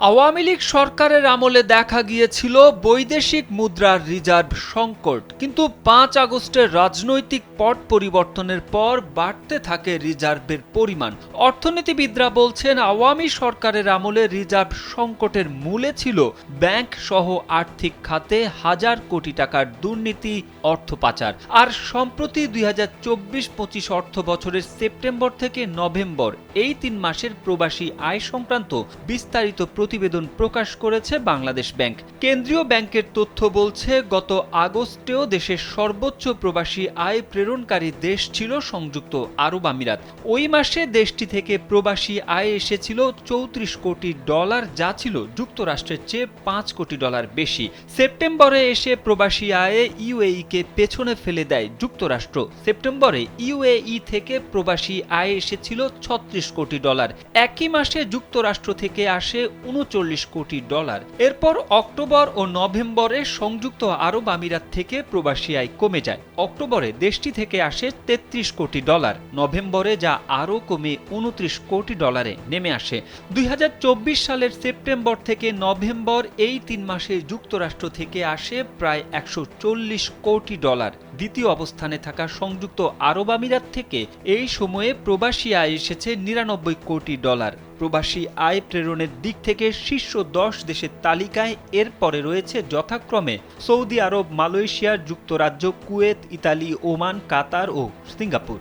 আওয়ামী লীগ সরকারের আমলে দেখা গিয়েছিল বৈদেশিক মুদ্রার রিজার্ভ সংকট, কিন্তু ৫ আগস্টের রাজনৈতিক পট পরিবর্তনের পর বাড়তে থাকে রিজার্ভের পরিমাণ। অর্থনীতিবিদরা বলছেন, আওয়ামী সরকারের আমলে রিজার্ভ সংকটের মূলে ছিল ব্যাংক সহ আর্থিক খাতে হাজার কোটি টাকার দুর্নীতি, অর্থ পাচার। আর সম্প্রতি ২০২৪-২৫ অর্থ বছরের সেপ্টেম্বর থেকে নভেম্বর এই ৩ মাসের প্রবাসী আয় সংক্রান্ত বিস্তারিত প্রতিবেদন প্রকাশ করেছে বাংলাদেশ ব্যাংক। কেন্দ্রীয় ব্যাংকের তথ্য বলছে, গত আগস্টেও দেশের সর্বোচ্চ প্রবাসী আয় প্রেরণকারী দেশ ছিল সংযুক্ত আরব আমিরাত। ওই মাসে দেশটি থেকে প্রবাসী আয় এসেছিল $৩৪ কোটি, যা ছিল যুক্তরাষ্ট্রের চেয়ে $৫ কোটি বেশি। সেপ্টেম্বরে এসে প্রবাসী আয়ে ইউএইকে পেছনে ফেলে দেয় যুক্তরাষ্ট্র। সেপ্টেম্বরে ইউএই থেকে প্রবাসী আয় এসেছিল $৩৬ কোটি। একই মাসে যুক্তরাষ্ট্র থেকে আসে $৩৯ কোটি। এরপর অক্টোবর ও নভেম্বরে সংযুক্ত আরব আমিরাত থেকে প্রবাসী আয় কমে যায়। অক্টোবরে দেশটি থেকে আসে $৩৩ কোটি, নভেম্বরে যা আরও কমে $29 কোটি নেমে আসে। ২০২৪ সালের সেপ্টেম্বর থেকে নভেম্বর এই ৩ মাসে যুক্তরাষ্ট্র থেকে আসে প্রায় $১৪০ কোটি। দ্বিতীয় অবস্থানে থাকা সংযুক্ত আরব আমিরাত থেকে এই সময়ে প্রবাসী আয় এসেছে $৯৯ কোটি। প্রবাসী আয় প্রেরণের দিক থেকে শীর্ষ ১০ দেশের তালিকায় এরপরে রয়েছে যথাক্রমে সৌদি আরব, মালয়েশিয়া, যুক্তরাজ্য, কুয়েত, ইতালি, ওমান, কাতার ও সিঙ্গাপুর।